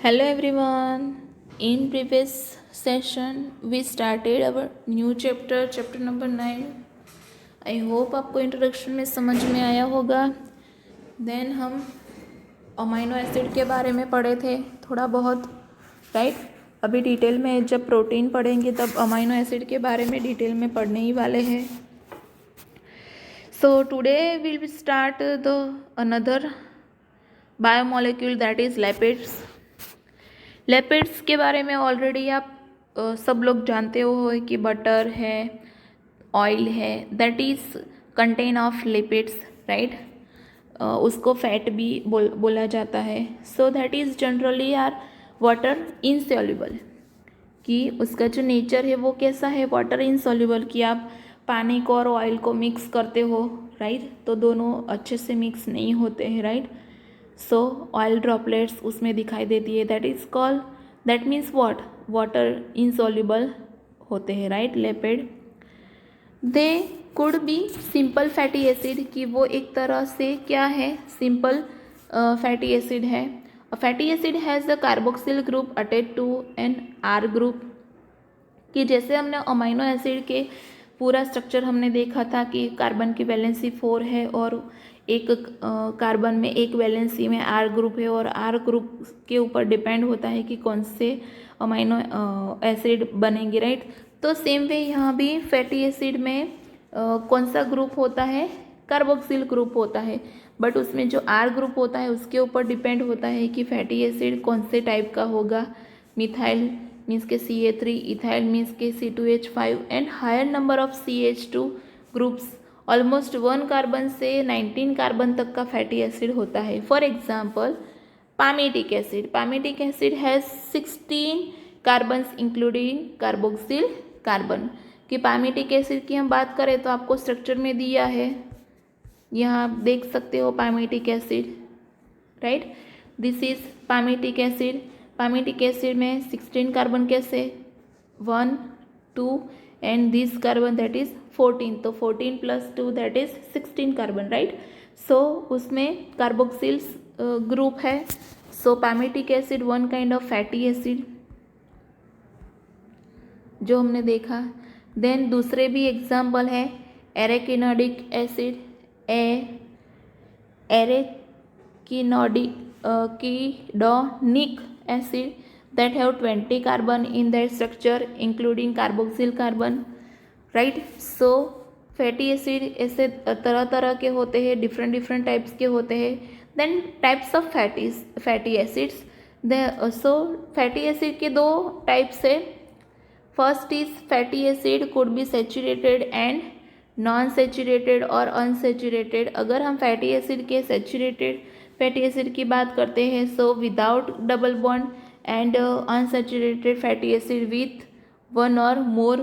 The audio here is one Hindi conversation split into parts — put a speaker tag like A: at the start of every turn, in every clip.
A: Hello everyone. In previous session we started our new chapter number 9. I hope आपको इंट्रोडक्शन में समझ में आया होगा. देन हम अमाइनो एसिड के बारे में पढ़े थे थोड़ा बहुत, राइट. अभी डिटेल में जब प्रोटीन पढ़ेंगे तब अमाइनो एसिड के बारे में डिटेल में पढ़ने ही वाले हैं. So today we will start the another biomolecule, that is lipids. Lipids के बारे में ऑलरेडी आप सब लोग जानते हो कि बटर है, ऑयल है, that is content of lipids, right. उसको फैट भी बोला जाता है. So that is generally are water insoluble, कि उसका जो नेचर है वो कैसा है, वाटर इनसॉल्युबल, कि आप पानी को और ऑयल को मिक्स करते हो, राइट. तो दोनों अच्छे से मिक्स नहीं होते हैं, राइट. सो ऑयल ड्रॉपलेट्स उसमें दिखाई देती है, that is called, that means what, water insoluble होते हैं, right. Lipid they could be simple fatty acid, कि वो एक तरह से क्या है, सिंपल फैटी एसिड है. Fatty acid has the carboxyl group attach to an R group, कि जैसे हमने अमाइनो एसिड के पूरा स्ट्रक्चर हमने देखा था कि कार्बन की वैलेंसी 4 है और एक कार्बन में एक वैलेंसी में आर ग्रुप है, और आर ग्रुप के ऊपर डिपेंड होता है कि कौन से अमाइनो एसिड बनेंगे, राइट. तो सेम वे यहाँ भी फैटी एसिड में कौन सा ग्रुप होता है, कार्बोक्सिल ग्रुप होता है, बट उसमें जो आर ग्रुप होता है उसके ऊपर डिपेंड होता है कि फैटी एसिड कौन से टाइप का होगा. मिथाइल मीन्स के CH3, इथाइल मीन्स के C2H5 and higher number of CH2 groups. Almost 1 carbon से 19 कार्बन तक का फैटी एसिड होता है. For example palmitic acid, palmitic acid has 16 carbons including carboxyl carbon. कि पामेटिक एसिड की हम बात करें तो आपको स्ट्रक्चर में दिया है, यहाँ आप देख सकते हो palmitic acid, right. This is palmitic acid. Palmitic acid में 16 कार्बन कैसे, 1 2 and this carbon that is 14, तो 14 + 2 that is 16 carbon, right. So उसमें कार्बोक्सिल्स ग्रुप है. So palmitic acid one kind of fatty acid जो हमने देखा. देन दूसरे भी एग्जाम्पल है एरेकिनोडिक एसिड, कीडोनिक acid that have 20 carbon in their structure including carboxyl carbon, right. So fatty acid ऐसे तरह तरह के होते हैं, डिफरेंट टाइप्स के होते हैं. Then types of fatty acids. So fatty acid के 2 टाइप्स है. First is fatty acid could be saturated and non saturated और अनसैचुरेटेड. अगर हम फैटी एसिड के सैचुरेटेड फैटी एसिड की बात करते हैं, so without double bond, and unsaturated fatty acid with 1 और मोर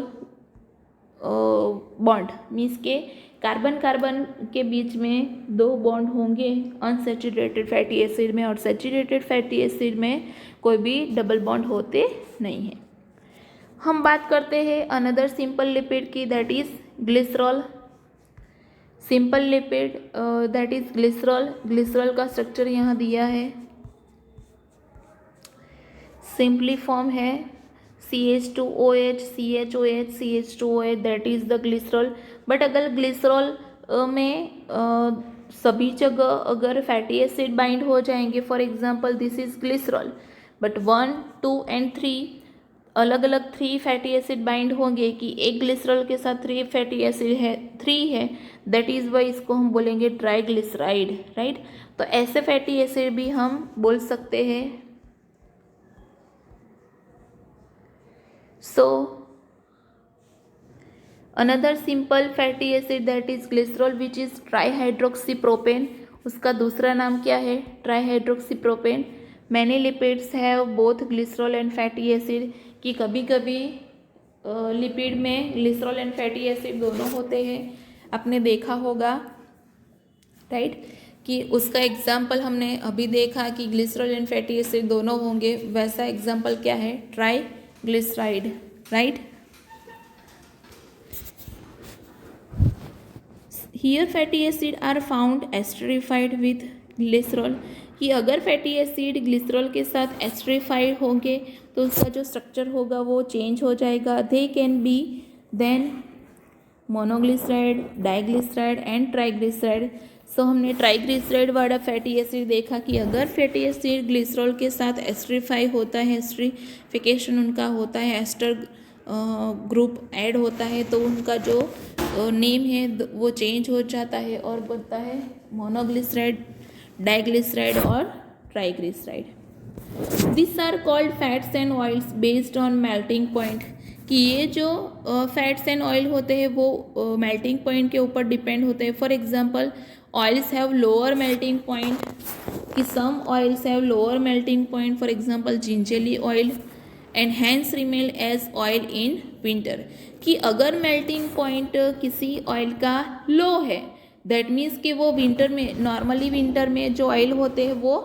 A: बॉन्ड, मीन्स के कार्बन कार्बन के बीच में 2 बॉन्ड होंगे अनसैचुरेटेड फैटी एसिड में, और सैचुरेटेड फैटी एसिड में कोई भी डबल बॉन्ड होते नहीं हैं. हम बात करते हैं अनदर सिंपल लिपिड की, that is glycerol. Simple lipid that is glycerol. Glycerol का स्ट्रक्चर यहाँ दिया है, सिंपली फॉर्म है CH2OH CHOH CH2OH, that is the glycerol. But अगर ग्लिसरॉल में सभी जगह अगर फैटी एसिड बाइंड हो जाएंगे, for example this is glycerol, but 1 2 and 3 अलग अलग 3 फैटी एसिड बाइंड होंगे, कि एक ग्लिसरॉल के साथ 3 फैटी एसिड है, 3 है, दैट इज़ वाई इसको हम बोलेंगे ट्राइग्लिसराइड, राइट. तो ऐसे फैटी एसिड भी हम बोल सकते हैं. So another simple fatty acid that is glycerol which is trihydroxypropane. उसका दूसरा नाम क्या है, trihydroxypropane. Many lipids have both glycerol and fatty acid, कि कभी कभी लिपिड में ग्लिसरॉल एंड फैटी एसिड दोनों होते हैं, आपने देखा होगा, राइट. कि उसका एग्जाम्पल हमने अभी देखा कि ग्लिसरॉल एंड फैटी एसिड दोनों होंगे, वैसा एग्जाम्पल क्या है, triglyceride, right. Here fatty acid are found esterified with glycerol, कि अगर फैटी एसिड ग्लिसरॉल के साथ एस्टरीफाइड होंगे तो उसका जो स्ट्रक्चर होगा वो चेंज हो जाएगा. They can be then monoglyceride, diglyceride and triglyceride. So हमने ट्राइग्लिसराइड वाला फैटी एसिड देखा कि अगर फैटी एसिड ग्लिसरॉल के साथ एस्टरीफाई होता है, एस्टरीफिकेशन उनका होता है, एस्टर ग्रुप ऐड होता है, तो उनका जो नेम है वो चेंज हो जाता है और बनता है मोनोग्लिसराइड, डाइग्लिसराइड और triglyceride. This are called fats and oils based on melting point. कि ये जो फैट्स एंड ऑयल होते हैं वो मेल्टिंग पॉइंट के ऊपर डिपेंड होते हैं. For example oils have lower melting point, कि some oils have lower melting point. For example gingelly oil and hence remain as oil in winter. कि अगर मेल्टिंग पॉइंट किसी ऑयल का लो है, दैट मीन्स कि वो विंटर में, नॉर्मली विंटर में जो ऑयल होते हैं वो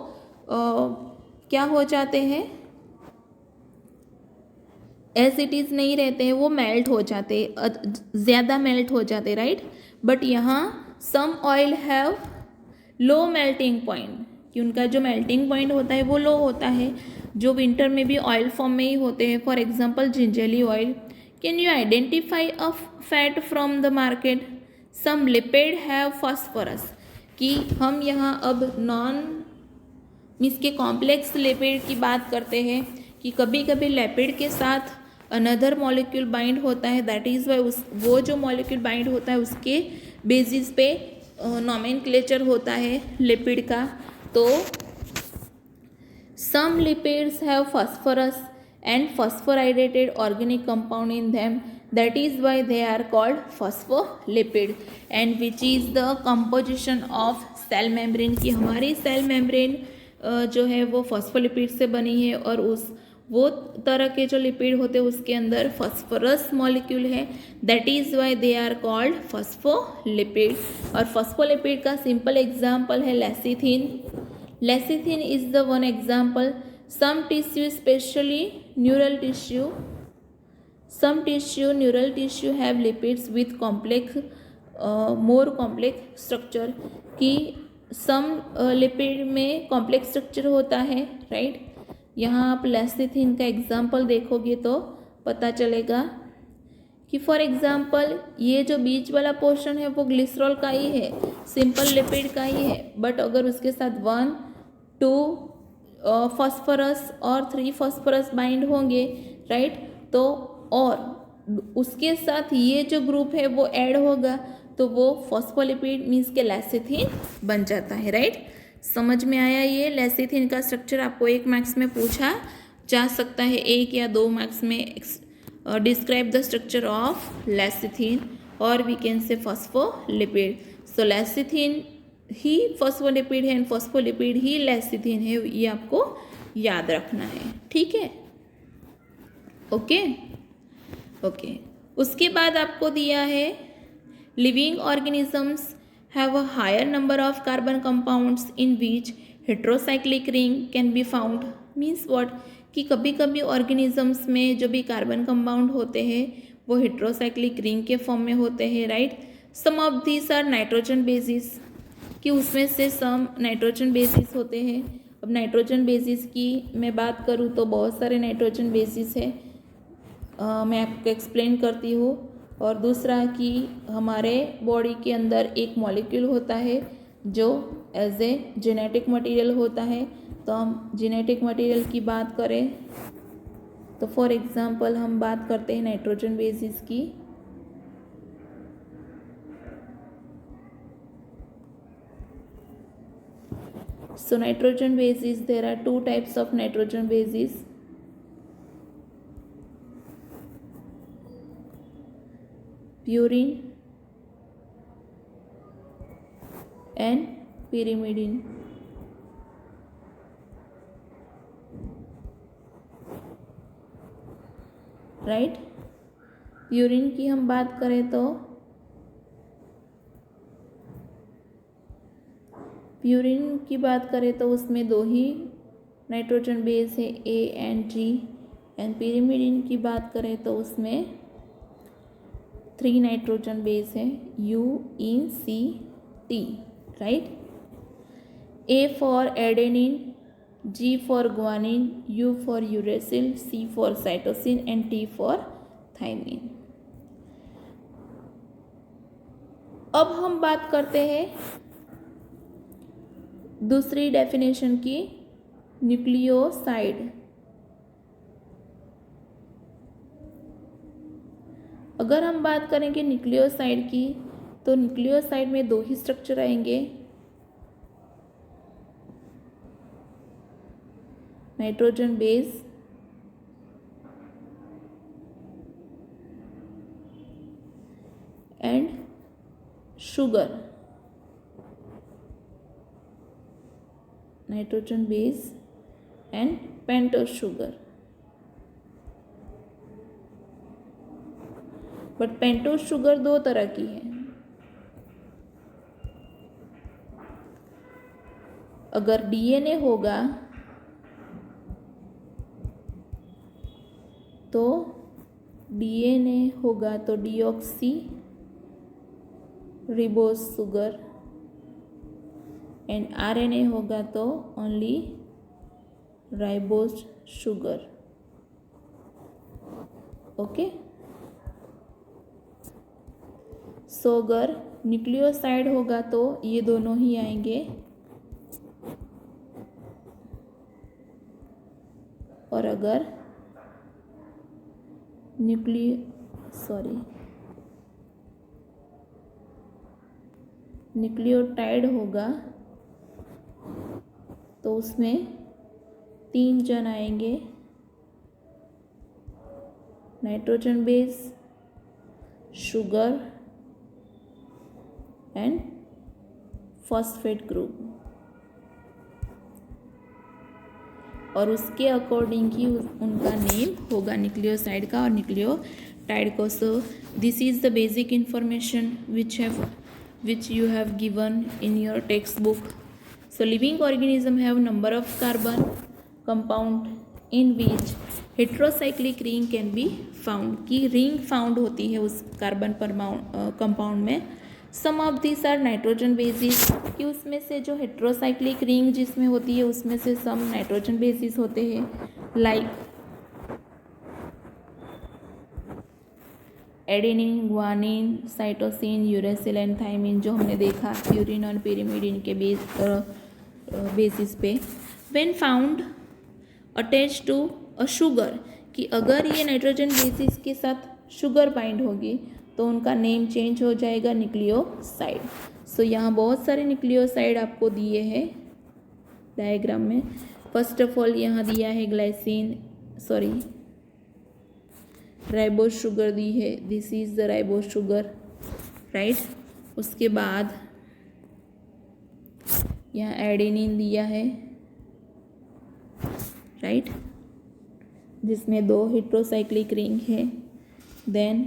A: क्या हो जाते हैं, एज इट इज़ नहीं रहते हैं, वो मेल्ट हो जाते, ज़्यादा मेल्ट हो जाते, राइट. बट यहाँ some oil have low melting point, कि उनका जो मेल्टिंग पॉइंट होता है वो लो होता है, जो विंटर में भी ऑयल फॉर्म में ही होते हैं. For example gingelly oil. Can you identify a fat from the market? Some lipid have phosphorus. कि हम यहाँ अब नॉन मीन्स के कॉम्प्लेक्स लिपिड की बात करते हैं, कि कभी कभी लिपिड के साथ अनदर मॉलिक्यूल बाइंड होता है, दैट इज़ वाई वो जो मॉलिक्यूल बाइंड होता है उसके बेसिस पे नॉमेनक्लेचर होता है लिपिड का. तो some lipids have phosphorus and phosphoridated organic compound in them, that is why they are called phospholipid. And which is the composition of cell membrane. की हमारी सेल मेम्ब्रेन जो है वो फॉस्फोलिपिड से बनी है, और वो तरह के जो लिपिड होते हैं उसके अंदर फॉस्फोरस मॉलिक्यूल है, that is why they are called phospholipid. और फॉस्फोलिपिड का सिंपल एग्जाम्पल है lecithin. Lecithin is the one example. Some tissue specially neural tissue, some tissue neural tissue have lipids with complex more complex structure. कि some lipid में complex structure होता है, right. यहाँ आप लेसिथिन का एग्जाम्पल देखोगे तो पता चलेगा कि फॉर एग्जाम्पल ये जो बीच वाला पोर्शन है वो ग्लिसरॉल का ही है, सिंपल लिपिड का ही है, बट अगर उसके साथ 1, 2 फॉस्फोरस और 3 फॉस्फोरस बाइंड होंगे, राइट, तो और उसके साथ ये जो ग्रुप है वो ऐड होगा तो वो फॉस्फोलिपिड मीन्स के लेसिथिन बन जाता है, राइट. समझ में आया? ये लेसिथिन का स्ट्रक्चर आपको 1 मार्क्स में पूछा जा सकता है, 1 या 2 मार्क्स में. Describe the structure of lecithin और we can say phospholipid. So lecithin ही फॉस्फोलिपिड है एंड फॉस्फोलिपिड ही लेसिथिन है, ये आपको याद रखना है, ठीक है. ओके. उसके बाद आपको दिया है living organisms have a higher number of carbon compounds in which heterocyclic ring can be found. Means what, कि कभी कभी ऑर्गेनिजम्स में जो भी कार्बन कंपाउंड होते हैं वो हेट्रोसाइक्लिक रिंग के फॉर्म में होते हैं, right. Some of these are nitrogen bases, कि उसमें से सम नाइट्रोजन बेसिस होते हैं. अब नाइट्रोजन बेसिस की मैं बात करूँ तो बहुत सारे नाइट्रोजन बेसिस है, मैं आपको एक्सप्लेन करती हूँ. और दूसरा कि हमारे बॉडी के अंदर एक मॉलिक्यूल होता है जो एज ए जेनेटिक मटेरियल होता है. तो हम जेनेटिक मटेरियल की बात करें तो फॉर एग्जांपल हम बात करते हैं नाइट्रोजन बेसिस की. So nitrogen bases, there are 2 types of nitrogen bases. Purine and pyrimidine. Right. Purine की हम बात करें तो उसमें 2 ही नाइट्रोजन बेस है, A and G. And pyrimidine की बात करें तो उसमें 3 नाइट्रोजन बेस है, U, E, C, T, right. A for adenine, G for guanine, U for uracil, C for cytosine and T for thymine. अब हम बात करते हैं दूसरी डेफिनेशन की, न्यूक्लियोसाइड। अगर हम बात करेंगे न्यूक्लियोसाइड की, तो न्यूक्लियोसाइड में दो ही स्ट्रक्चर आएंगे, nitrogen base and sugar, nitrogen base and pentose sugar. But pentose sugar दो तरह की है। अगर डीएनए होगा तो deoxy ribose sugar and RNA होगा तो ओनली राइबोस शुगर। ओके, सो अगर न्यूक्लियोसाइड होगा तो ये दोनों ही आएंगे, और अगर न्यूक्लियोटाइड होगा तो उसमें 3 जन आएंगे, nitrogen base, sugar and phosphate group, और उसके अकॉर्डिंग ही उनका नेम होगा न्यूक्लियोसाइड का और न्यूक्लियोटाइड का। So this is the basic information which you have given in your textbook. So living organism have number of carbon compound in which heterocyclic ring can be found, की रिंग फाउंड होती है उस कार्बन कंपाउंड में। Some of this are nitrogen bases, कि उसमें से जो हेट्रोसाइक्लिक रिंग जिसमें होती है उसमें से सम नाइट्रोजन बेसिस होते हैं, like adenine, guanine, cytosine, uracil and thymine, जो हमने देखा प्यूरिन और पिरिमिडिन के बेसिस पे। When found attached to a sugar, कि अगर ये नाइट्रोजन बेसिस के साथ शुगर बाइंड होगी तो उनका नेम चेंज हो जाएगा न्यूक्लियोसाइड। सो यहाँ बहुत सारे न्यूक्लियोसाइड आपको दिए हैं डायग्राम में। फर्स्ट ऑफ ऑल यहाँ दिया है राइबोस शुगर दी है, this is the ribose sugar, right. उसके बाद यहाँ एडेनिन दिया है, राइट, जिसमें 2 हेट्रोसाइक्लिक रिंग है। देन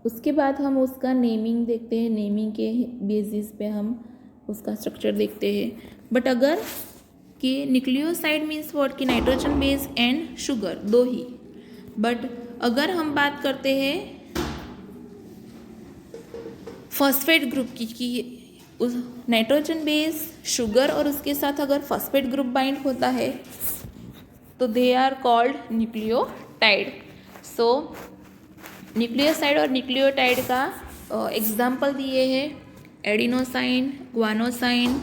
A: उसके बाद हम उसका नेमिंग देखते हैं, नेमिंग के बेसिस पे हम उसका स्ट्रक्चर देखते हैं। बट अगर कि न्यूक्लियोसाइड मीन्स व्हाट, कि नाइट्रोजन बेस एंड शुगर दो ही। बट अगर हम बात करते हैं फॉस्फेट ग्रुप की, कि उस नाइट्रोजन बेस, शुगर और उसके साथ अगर फॉस्फेट ग्रुप बाइंड होता है तो they are called nucleotide. So nucleoside और न्यूक्लियोटाइड का एग्जाम्पल दिए हैं adenosine, guanosine,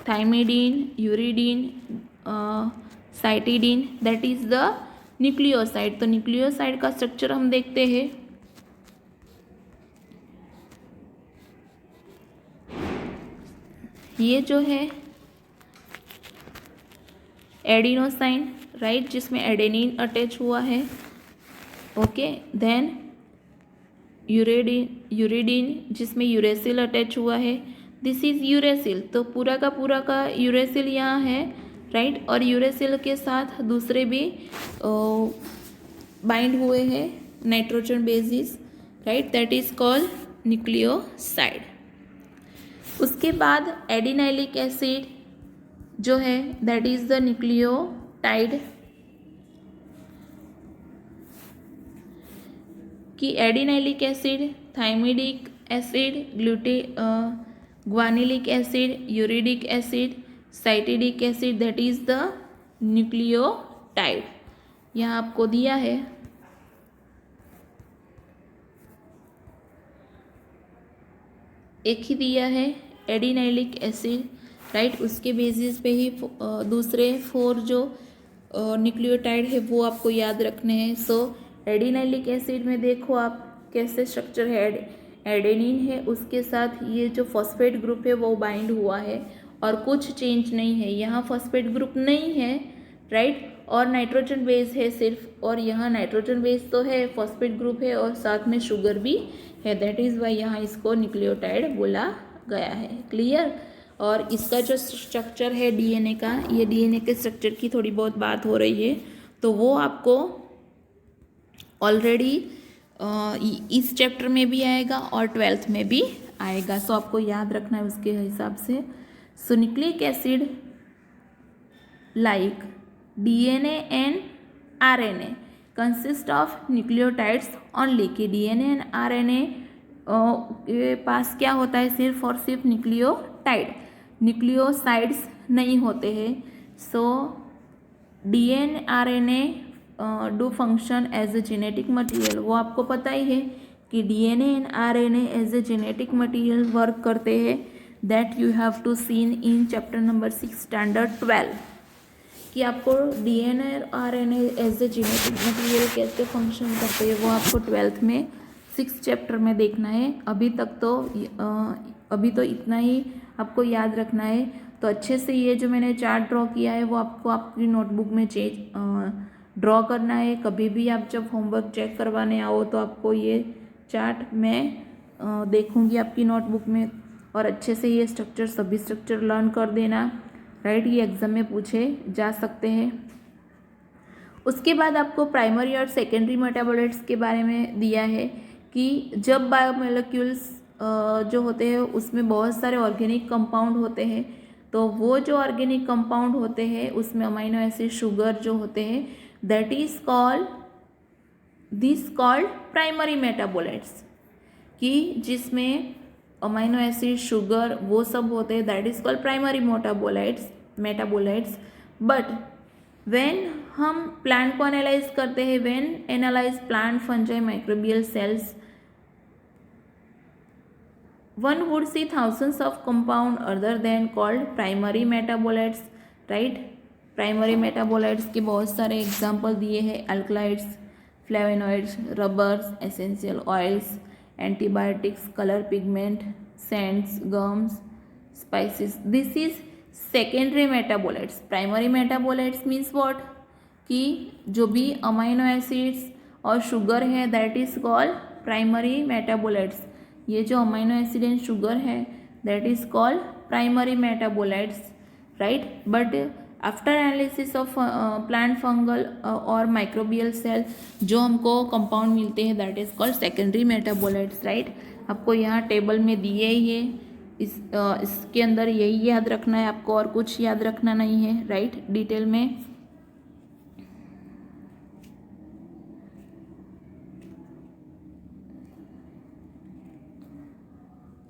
A: thymidine, uridine, cytidine, that is the nucleoside. तो न्यूक्लियोसाइड का स्ट्रक्चर हम देखते हैं। ये जो है एडिनोसाइन, राइट, जिसमें एडेनिन अटैच हुआ है। ओके, देन यूरिडीन जिसमें यूरेसिल अटैच हुआ है, दिस इज यूरेसिल। तो पूरा का यूरेसिल यहाँ है, राइट, और यूरेसिल के साथ दूसरे भी बाइंड हुए हैं nitrogen bases, right, that is called nucleoside. उसके बाद एडिनाइलिक एसिड जो है दैट इज द न्यूक्लियोटाइड, कि adenylic acid, thymidic acid, guanylic acid, uridic acid, cytidic acid, that is the nucleotide. यहाँ आपको दिया है। एक ही दिया है एडिनाइलिक एसिड, राइट। उसके बेसिस पे ही दूसरे 4 जो न्यूक्लियोटाइड है वो आपको याद रखने हैं। सो एडिनाइलिक एसिड में देखो आप कैसे स्ट्रक्चर है, एडेनिन है, उसके साथ ये जो फॉस्फेट ग्रुप है वो बाइंड हुआ है और कुछ चेंज नहीं है। यहाँ फॉस्फेट ग्रुप नहीं है, राइट, और नाइट्रोजन बेस है सिर्फ, और यहाँ नाइट्रोजन बेस तो है, फॉस्फेट ग्रुप है और साथ में शुगर भी है। दैट इज़ वाई यहाँ इसको न्यूक्लियोटाइड बोला गया है। क्लियर। और इसका जो स्ट्रक्चर है डीएनए का, ये डीएनए के स्ट्रक्चर की थोड़ी बहुत बात हो रही है, तो वो आपको ऑलरेडी इस चैप्टर में भी आएगा और 12th में भी आएगा। सो आपको याद रखना है उसके हिसाब से। So nucleic acid like DNA and RNA consist of nucleotides only, कि डीएनए एंड आरएनए के पास क्या होता है, सिर्फ और सिर्फ न्यूक्लियोटाइड, न्यूक्लियोसाइड्स नहीं होते हैं। So DNA RNA do function as a genetic material. वो आपको पता ही है कि DNA and RNA as a genetic material work करते हैं। That you have to seen in chapter number 6 standard 12, कि आपको डीएनए और RNA as a genetic material कैसे फंक्शन करते हैं वो आपको 12th में 6th चैप्टर में देखना है। अभी तो इतना ही आपको याद रखना है। तो अच्छे से ये जो मैंने चार्ट ड्रॉ किया है वो आपको आपकी नोटबुक में ड्रॉ करना है। कभी भी आप जब होमवर्क चेक करवाने आओ तो आपको ये चार्ट मैं देखूंगी आपकी नोटबुक में, और अच्छे से ये स्ट्रक्चर, सभी स्ट्रक्चर लर्न कर देना, राइट। ये एग्जाम में पूछे जा सकते हैं। उसके बाद आपको प्राइमरी और सेकेंडरी मेटाबोलाइट्स के बारे में दिया है कि जब बायोमोलिक्यूल्स जो होते हैं उसमें बहुत सारे ऑर्गेनिक कंपाउंड होते हैं, तो वो जो ऑर्गेनिक कंपाउंड होते हैं उसमें अमीनो एसिड, शुगर जो होते हैं, that is called primary metabolites, कि जिसमें अमीनो एसिड, शुगर वो सब होते हैं, that is called primary metabolites. But when हम प्लांट को एनालाइज करते हैं, when analyse plant, fungi, microbial cells, one would see thousands of compound other than called primary metabolites, right। Primary metabolites के बहुत सारे एग्जाम्पल दिए हैं, alkaloids, flavonoids, rubbers, essential oils, antibiotics, colour pigment, scents, gums, spices. This is secondary metabolites. Primary metabolites means what, कि जो भी अमीनो एसिड्स और शुगर है that is called primary metabolites. ये जो अमीनो एसिड एंड शुगर है that is called primary metabolites, right. But after analysis of plant, fungal और माइक्रोबियल सेल जो हमको कंपाउंड मिलते हैं that is called secondary metabolites, right. आपको यहाँ टेबल में दिए ही है, इसके अंदर यही याद रखना है आपको, और कुछ याद रखना नहीं है, राइट, डिटेल में।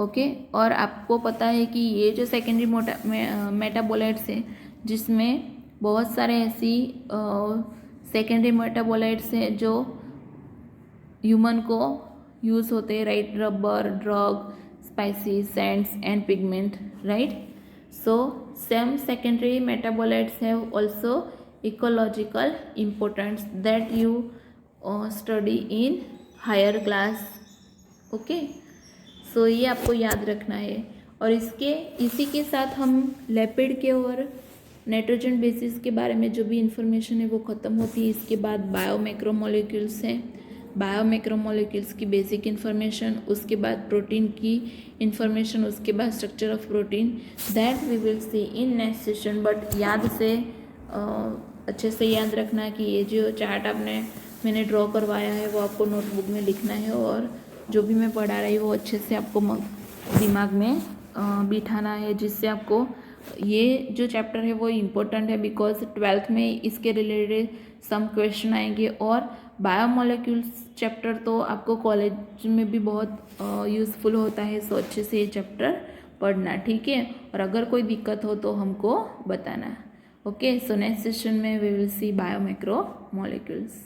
A: ओके। और आपको पता है कि ये जो सेकेंडरी मेटाबोलाइट्स है, जिसमें बहुत सारे ऐसी सेकेंडरी मेटाबोलाइट्स हैं जो ह्यूमन को यूज़ होते हैं, right, rubber, drug, spices, scents and pigment, right. So some secondary metabolites have also ecological importance that you study in higher class. Okay. So ये आपको याद रखना है। और इसी के साथ हम लिपिड के और नाइट्रोजन बेसिस के बारे में जो भी इंफॉर्मेशन है वो ख़त्म होती है। इसके बाद बायोमैक्रोमोलेक्यूल्स हैं, बायोमैक्रोमोलेक्यूल्स की बेसिक इन्फॉर्मेशन, उसके बाद प्रोटीन की इन्फॉर्मेशन, उसके बाद structure of protein, that we will see in next session. But याद से अच्छे से याद रखना कि ये जो चार्ट मैंने ड्रॉ करवाया है वो आपको नोटबुक में लिखना है, और जो भी मैं पढ़ा रही हूँ वो अच्छे से आपको दिमाग में बिठाना है, जिससे आपको ये जो चैप्टर है वो इम्पोर्टेंट है, बिकॉज 12th में इसके रिलेटेड सम क्वेश्चन आएंगे। और बायोमोलिक्यूल्स चैप्टर तो आपको कॉलेज में भी बहुत यूज़फुल होता है। सो अच्छे से ये चैप्टर पढ़ना, ठीक है। और अगर कोई दिक्कत हो तो हमको बताना। ओके, सो नेक्स्ट सेशन में वी विल सी बायोमैक्रो मॉलिक्यूल्स।